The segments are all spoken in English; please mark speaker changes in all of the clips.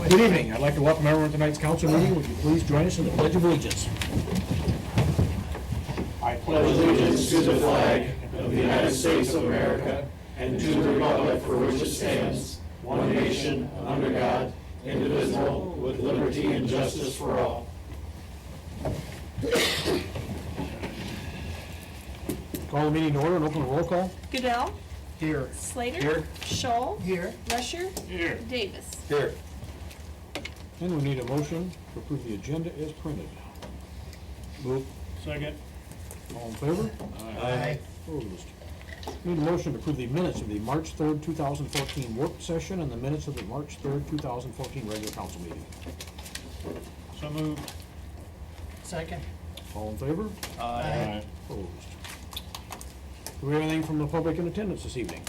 Speaker 1: Good evening. I'd like to welcome everyone to tonight's council meeting. Would you please join us in the Pledge of Allegiance? I
Speaker 2: pledge allegiance to the flag of the United States of America and to the republic for which it stands, one nation, under God, indivisible, with liberty and justice for all.
Speaker 1: Call the meeting to order and open the roll call.
Speaker 3: Goodell.
Speaker 1: Here.
Speaker 3: Slater.
Speaker 1: Here.
Speaker 3: Scholl.
Speaker 4: Here.
Speaker 3: Rusher.
Speaker 1: Here.
Speaker 3: Davis.
Speaker 1: Here. And we need a motion to approve the agenda as printed. Move.
Speaker 2: Second.
Speaker 1: All in favor?
Speaker 4: Aye.
Speaker 1: Opposed. Need a motion to approve the minutes of the March 3rd, 2014 work session and the minutes of the March 3rd, 2014 regular council meeting.
Speaker 2: So moved.
Speaker 4: Second.
Speaker 1: All in favor?
Speaker 4: Aye.
Speaker 1: Opposed. Do we have anything from the public in attendance this evening?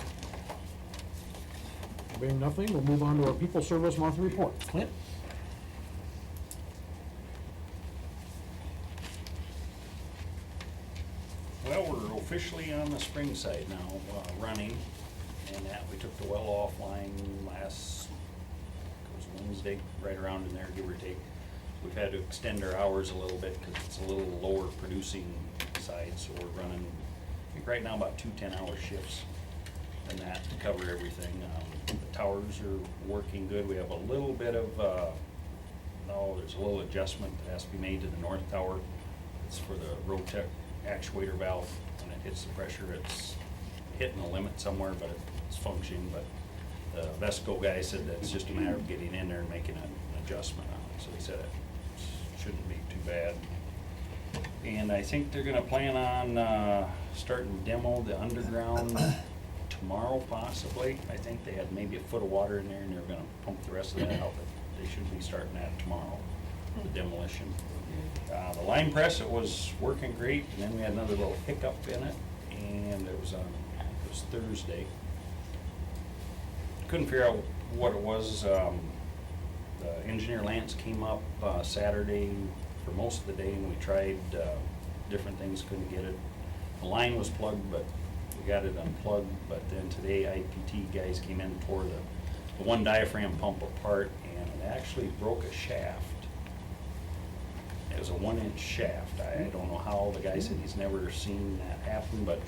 Speaker 1: Being nothing, we'll move on to our People Service Monthly Report. Clint?
Speaker 5: Well, we're officially on the spring side now, running, and that, we took the well offline last, it was Wednesday, right around in there, give or take. We've had to extend our hours a little bit because it's a little lower producing side, so we're running, I think right now about 2 10-hour shifts and that to cover everything. The towers are working good. We have a little bit of, there's a little adjustment that has to be made to the north tower. It's for the Rotec actuator valve. When it hits the pressure, it's hitting a limit somewhere, but it's functioning. But the Vesco guy said that it's just a matter of getting in there and making an adjustment on it. So he said it shouldn't be too bad. And I think they're gonna plan on starting to demo the underground tomorrow possibly. I think they had maybe a foot of water in there and they're gonna pump the rest of that out, but they should be starting that tomorrow, the demolition. The line press, it was working great, and then we had another little hiccup in it, and it was Thursday. Couldn't figure out what it was. The engineer Lance came up Saturday for most of the day, and we tried different things, couldn't get it. The line was plugged, but we got it unplugged. But then today, IPT guys came in and tore the one diaphragm pump apart, and it actually broke a shaft. It was a 1-inch shaft. I don't know how. The guy said he's never seen that happen, but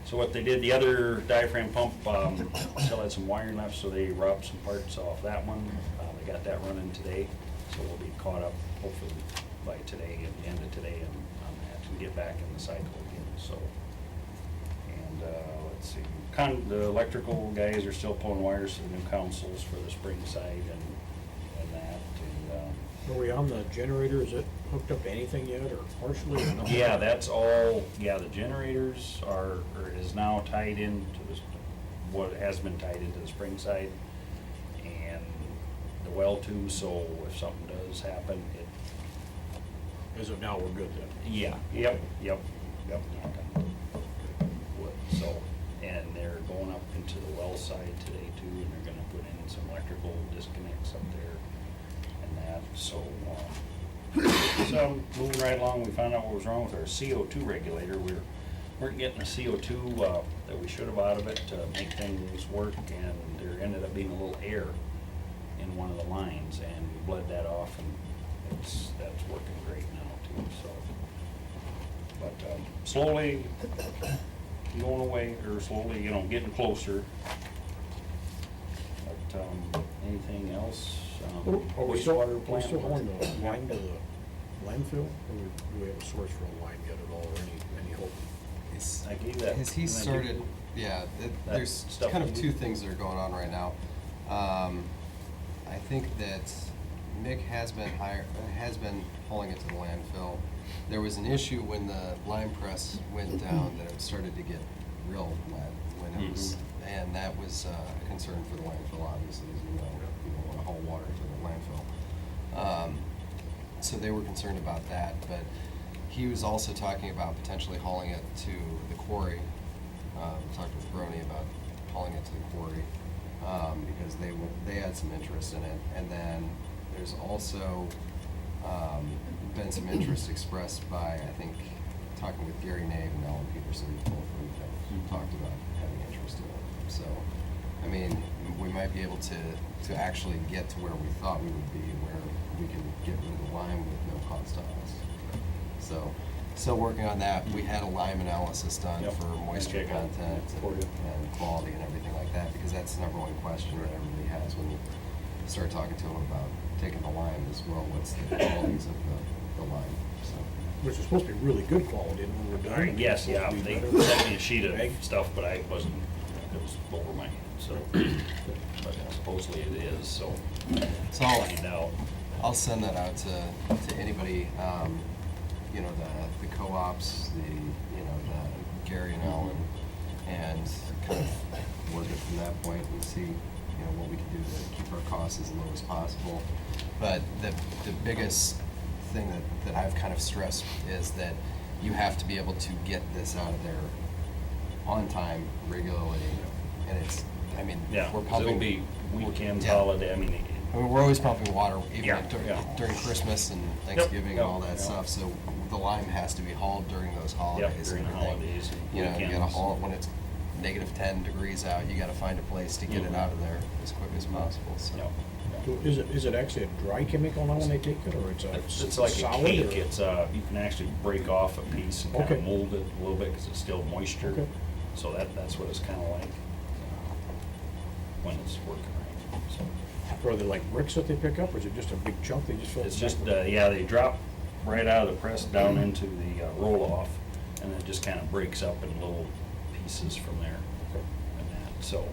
Speaker 5: so what they did, the other diaphragm pump still had some wiring left, so they robbed some parts off that one. They got that running today, so we'll be caught up hopefully by today, at the end of today, and have to get back in the cycle again. So, and let's see, the electrical guys are still pulling wires to the new consoles for the spring side and that. And
Speaker 1: Are we on the generator? Is it hooked up to anything yet or partially? Or nothing?
Speaker 5: yeah, that's all. Yeah, the generators is now tied into what has been tied into the spring side and the well too. So if something does happen, it.
Speaker 1: As of now, we're good then.
Speaker 5: Yeah. Yep. Knock on wood. So, and they're going up into the well side today too, and they're going to put in some electrical disconnects up there and that. So. So moving right along, we found out what was wrong with our CO2 regulator. We weren't getting the CO2 that we should have out of it to make things work, and there ended up being a little air in one of the lines, and we bled that off, and that's working great now too. So, but slowly going away, or slowly, getting closer. But anything else?
Speaker 1: Are we still
Speaker 5: Wastewater plant
Speaker 1: hauling
Speaker 5: work?
Speaker 1: the line to the landfill? Or do we have a source for a line yet at all, or any hope?
Speaker 5: I gave that.
Speaker 6: Has he started, yeah, there's
Speaker 5: stuff
Speaker 6: kind of
Speaker 5: we
Speaker 6: two
Speaker 5: do.
Speaker 6: things that are going on right now. I think that Mick has been hauling it to the landfill. There was an issue when the lime press went down that it started to get real wet when it was, and that was a concern for the landfill, obviously, as you know, you don't want to haul water to the landfill. So they were concerned about that, but he was also talking about potentially hauling it to the quarry. Talked with Brony about hauling it to the quarry because they had some interest in it. And then there's also been some interest expressed by, I think, talking with Gary Nave and Alan Peterson, both of them have talked about having interest in it. So I mean, we might be able to actually get to where we thought we would be, where we can get rid of the lime with no cost to us. So, still working on that. We had a lime analysis done
Speaker 5: Yep.
Speaker 6: for moisture
Speaker 5: Okay, good.
Speaker 6: content
Speaker 5: For you.
Speaker 6: and quality and everything like that, because that's the number one question that everybody has when you start talking to them about taking the lime as well. What's the qualities of the lime? So,
Speaker 1: Which is supposed to be really good quality, and when we're done.
Speaker 5: Yes, yeah,
Speaker 1: it's supposed to be
Speaker 5: they
Speaker 1: better.
Speaker 5: sent me a sheet
Speaker 1: Okay.
Speaker 5: of stuff, but I wasn't, it was over my head, so. But supposedly it is, so.
Speaker 6: So I'll-
Speaker 5: find out.
Speaker 6: I'll send that out to anybody, you know, the co-ops, the Gary and Ellen, and kind of work it from that point and see, what we can do to keep our costs as low as possible. But the biggest thing that I've kind of stressed is that you have to be able to get this out of there on time, regularly, and it's, I mean,
Speaker 5: Yeah,
Speaker 6: we're
Speaker 5: 'cause
Speaker 6: pumping.
Speaker 5: it'll be weekends,
Speaker 6: Yeah.
Speaker 5: holiday, I mean.
Speaker 6: I mean, we're always pumping water, even
Speaker 5: Yeah,
Speaker 6: like
Speaker 5: yeah.
Speaker 6: during Christmas and Thanksgiving and
Speaker 5: yep,
Speaker 6: all that
Speaker 5: yeah.
Speaker 6: stuff, so the lime has to be hauled during those holidays
Speaker 5: during
Speaker 6: and
Speaker 5: the
Speaker 6: everything.
Speaker 5: holidays and
Speaker 6: You know, you gotta
Speaker 5: weekends.
Speaker 6: haul it when it's -10 degrees out, you gotta find a place to get it
Speaker 5: Mhm.
Speaker 6: out of there as quick as possible, so.
Speaker 5: Yep.
Speaker 1: So is it actually a dry chemical now when they take it, or it's a
Speaker 5: It's like a
Speaker 1: solid,
Speaker 5: cake,
Speaker 1: or-
Speaker 5: it's, you can actually break off a piece and kind
Speaker 1: Okay.
Speaker 5: of mold it a little bit, because it's still moisture.
Speaker 1: Okay.
Speaker 5: So that's what it's kind of like, when it's working right, so.
Speaker 1: Are they like bricks that they pick up, or is it just a big chunk they just fill?
Speaker 5: It's
Speaker 1: it
Speaker 5: just,
Speaker 1: back with?
Speaker 5: yeah, they drop right out of the press down into the roll-off, and then it just kind of breaks up in little pieces from there.
Speaker 1: Okay.
Speaker 5: And that, so,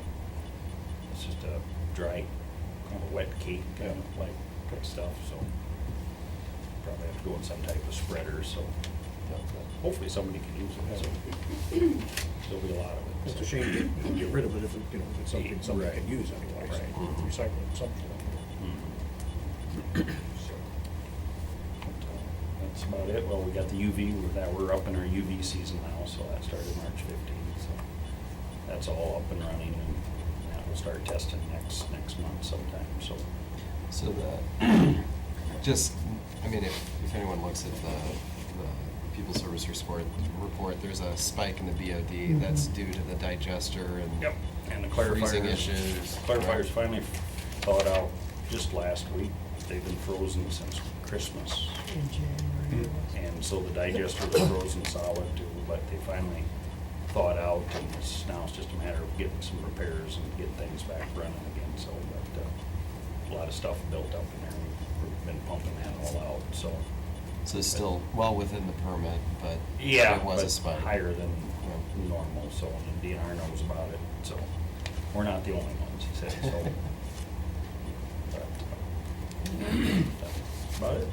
Speaker 5: it's just a dry, kind of a wet cake, kind of like stuff, so. Probably have to go in some type of spreader, so, hopefully somebody can use it, so. There'll be a lot of it.
Speaker 1: It's
Speaker 5: so.
Speaker 1: a shame to get rid of it if, if it's something somebody
Speaker 5: Right.
Speaker 1: can use anyway, so
Speaker 5: Right.
Speaker 1: recycle it somehow.
Speaker 5: So, that's about it. Well, we got the UV, we're up in our UV season now, so that started March 15th, so that's all up and running, and that will start testing next month sometime, so.
Speaker 6: So the, just, I mean, if anyone looks at the People Service report, there's a spike in the BOD that's due to the digester and
Speaker 5: Yep, and the
Speaker 6: freezing
Speaker 5: clarifiers.
Speaker 6: issues.
Speaker 5: Clarifiers finally thawed out just last week. They've been frozen since Christmas.
Speaker 4: In January.
Speaker 5: And so the digester was frozen solid too, but they finally thawed out, and now it's just a matter of getting some repairs and getting things back running again, so, but, a lot of stuff built up in there, we've been pumping that all out, so.
Speaker 6: So it's still well within the permit, but
Speaker 5: Yeah,
Speaker 6: there was a
Speaker 5: but
Speaker 6: spike.
Speaker 5: higher than normal, so, and the DNR knows about it, so, we're not the only ones, he said, so. That's about it.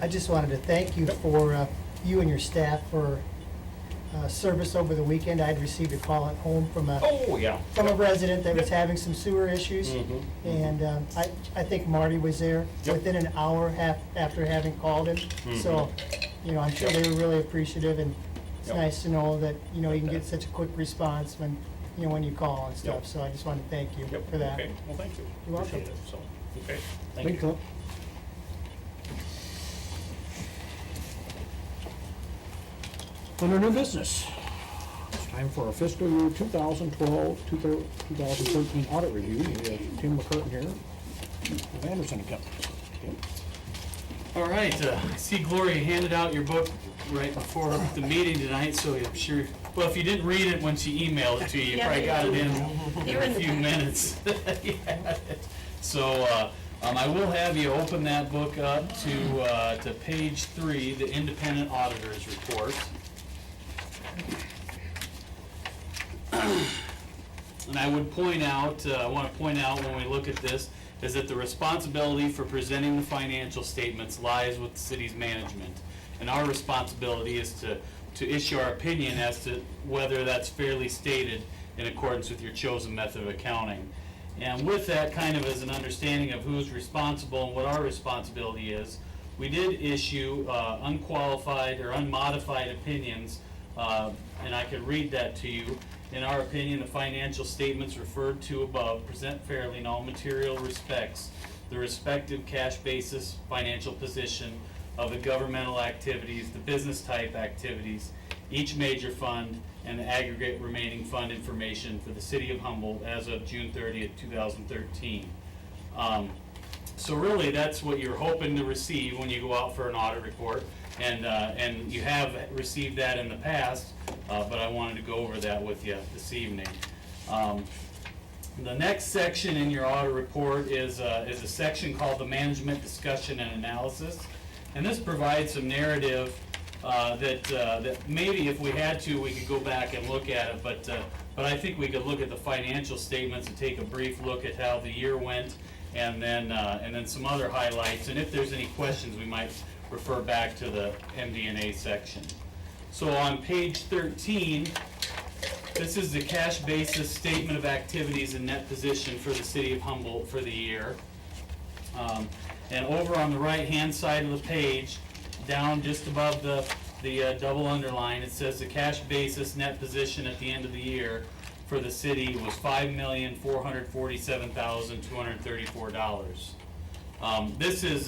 Speaker 4: I just wanted to thank you for, you and your staff for service over the weekend. I'd received a call at home from
Speaker 5: Oh, yeah.
Speaker 4: from a resident that was having some sewer issues.
Speaker 5: Mhm.
Speaker 4: And I think Marty was there
Speaker 5: Yep.
Speaker 4: within an hour after having called him. So, I'm sure they were really appreciative, and it's
Speaker 5: Yep.
Speaker 4: nice to know that, you can get such a quick response when, when you call and stuff.
Speaker 5: Yep.
Speaker 4: So I just want to thank you
Speaker 5: Yep,
Speaker 4: for that.
Speaker 5: okay, well, thank you.
Speaker 4: You're welcome.
Speaker 5: Appreciate it, so, okay, thank
Speaker 1: Thank
Speaker 5: you.
Speaker 1: you. Under new business, it's time for our fiscal year 2012, 2013 audit review. We have Tim McCurtain here with Anderson and Company. Tim?
Speaker 3: All right, I see Gloria handed out your book right before the meeting tonight, so I'm sure, well, if you didn't read it when she emailed it to you, you probably got it in a few minutes. Yeah. So, I will have you open that book up to page 3, the Independent Auditor's Report. And I would point out, I want to point out when we look at this, is that the responsibility for presenting the financial statements lies with the city's management. And our responsibility is to issue our opinion as to whether that's fairly stated in accordance with your chosen method of accounting. And with that, kind of as an understanding of who's responsible and what our responsibility is, we did issue unqualified or unmodified opinions, and I could read that to you. In our opinion, the financial statements referred to above present fairly in all material respects the respective cash basis, financial position of the governmental activities, the business type activities, each major fund, and the aggregate remaining fund information for the city of Humboldt as of June 30th, 2013. So really, that's what you're hoping to receive when you go out for an audit report, and you have received that in the past, but I wanted to go over that with you this evening. The next section in your audit report is a section called the Management Discussion and Analysis, and this provides some narrative that maybe if we had to, we could go back and look at it, but I think we could look at the financial statements and take a brief look at how the year went, and then some other highlights, and if there's any questions, we might refer back to the MD&A section. So on page 13, this is the cash basis statement of activities and net position for the city of Humboldt for the year. And over on the right-hand side of the page, down just above the double underline, it says the cash basis net position at the end of the year for the city was $5,447,234. This is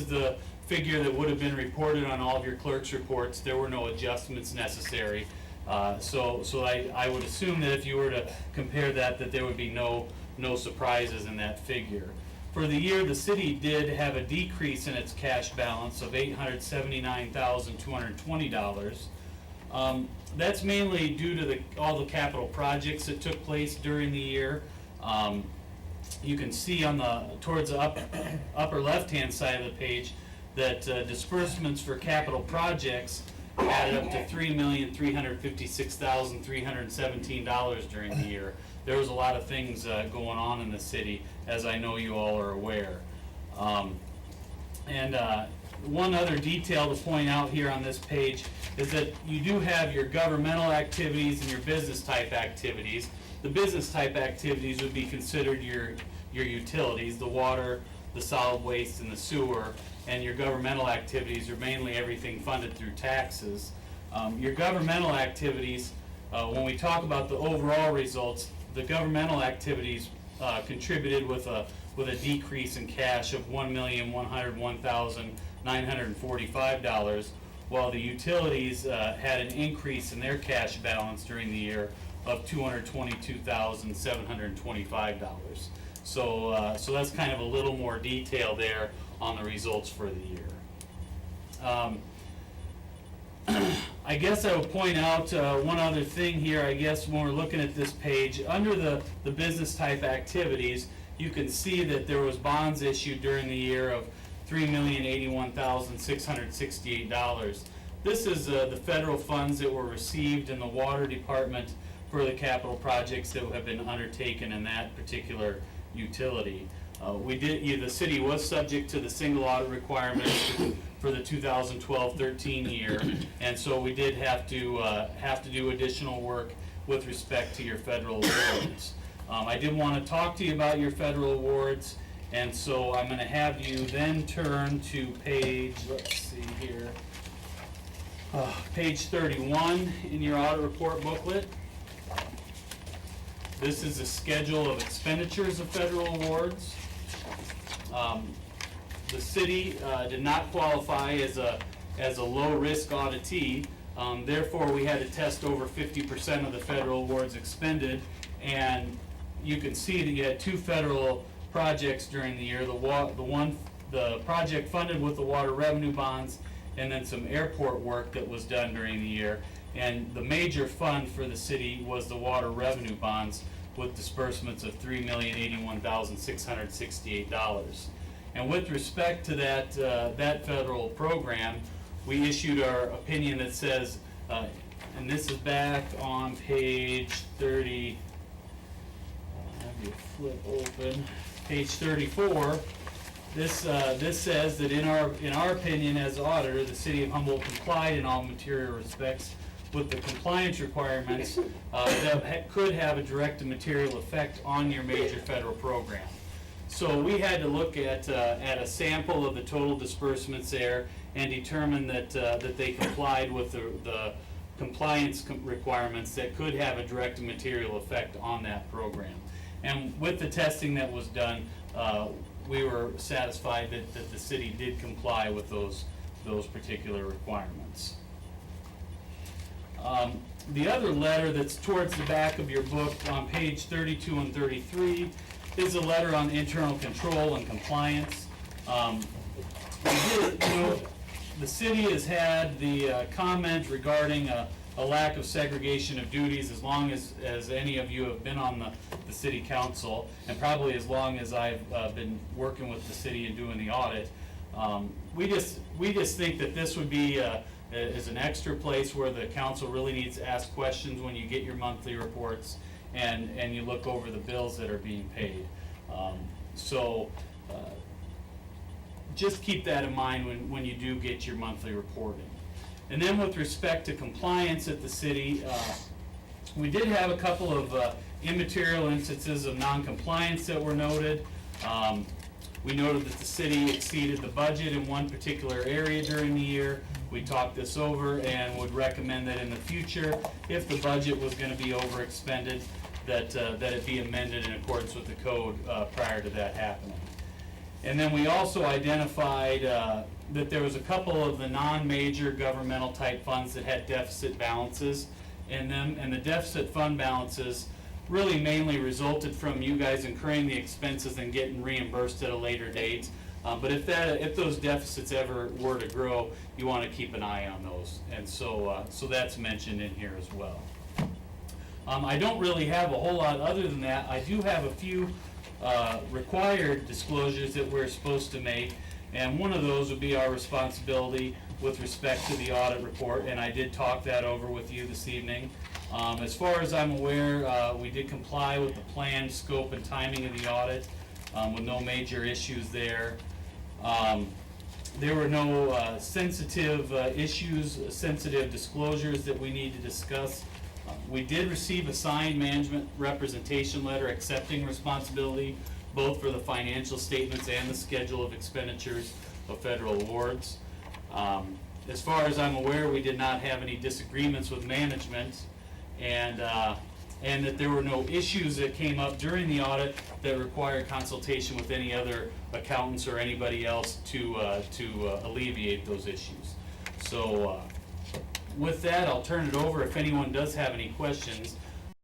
Speaker 3: the figure that would have been reported on all of your clerk's reports. There were no adjustments necessary. So I would assume that if you were to compare that there would be no surprises in that figure. For the year, the city did have a decrease in its cash balance of $879,220. That's mainly due to all the capital projects that took place during the year. You can see on towards the upper left-hand side of the page that disbursements for capital projects added up to $3,356,317 during the year. There was a lot of things going on in the city, as I know you all are aware. One other detail to point out here on this page is that you do have your governmental activities and your business type activities. The business type activities would be considered your utilities, the water, the solid waste, and the sewer, and your governmental activities are mainly everything funded through taxes. Your governmental activities, when we talk about the overall results, the governmental activities contributed with a decrease in cash of $1,101,945, while the utilities had an increase in their cash balance during the year of $222,725. So that's kind of a little more detail there on the results for the year. I guess I would point out one other thing here. I guess when we're looking at this page, under the business type activities, you can see that there was bonds issued during the year of $3,081,668. This is the federal funds that were received in the water department for the capital projects that have been undertaken in that particular utility. The city was subject to the single audit requirements for the 2012-13 year, and so we did have to do additional work with respect to your federal awards. I did want to talk to you about your federal awards, and so I'm going to have you then turn to page, let's see here, page 31 in your audit report booklet. This is a schedule of expenditures of federal awards. The city did not qualify as a low-risk auditee. Therefore, we had to test over 50% of the federal awards expended, and you can see that you had two federal projects during the year. The project funded with the water revenue bonds, and then some airport work that was done during the year. And the major fund for the city was the water revenue bonds with disbursements of $3,081,668. And with respect to that federal program, we issued our opinion that says, and this is back on page 30, I'll have you flip open, page 34. This says that in our opinion as auditor, the city of Humboldt complied in all material respects with the compliance requirements that could have a direct and material effect on your major federal program. So we had to look at a sample of the total disbursements there and determine that they complied with the compliance requirements that could have a direct and material effect on that program. And with the testing that was done, we were satisfied that the city did comply with those particular requirements. The other letter that's towards the back of your book on page 32 and 33 is a letter on internal control and compliance. The city has had the comment regarding a lack of segregation of duties as long as any of you have been on the city council, and probably as long as I've been working with the city and doing the audit. We just think that this would be is an extra place where the council really needs to ask questions when you get your monthly reports and you look over the bills that are being paid. Just keep that in mind when you do get your monthly reporting. And then with respect to compliance at the city, we did have a couple of immaterial instances of non-compliance that were noted. We noted that the city exceeded the budget in one particular area during the year. We talked this over and would recommend that in the future, if the budget was going to be overexpended, that it be amended in accordance with the code prior to that happening. And then we also identified that there was a couple of the non-major governmental type funds that had deficit balances in them, and the deficit fund balances really mainly resulted from you guys incurring the expenses and getting reimbursed at a later date. But if those deficits ever were to grow, you want to keep an eye on those, and so that's mentioned in here as well. I don't really have a whole lot other than that. I do have a few required disclosures that we're supposed to make, and one of those would be our responsibility with respect to the audit report, and I did talk that over with you this evening. As far as I'm aware, we did comply with the plan, scope, and timing of the audit with no major issues there. There were no sensitive issues, sensitive disclosures that we need to discuss. We did receive a signed management representation letter accepting responsibility both for the financial statements and the schedule of expenditures of federal awards. As far as I'm aware, we did not have any disagreements with management, and that there were no issues that came up during the audit that required consultation with any other accountants or anybody else to alleviate those issues. So with that, I'll turn it over if anyone does have any questions.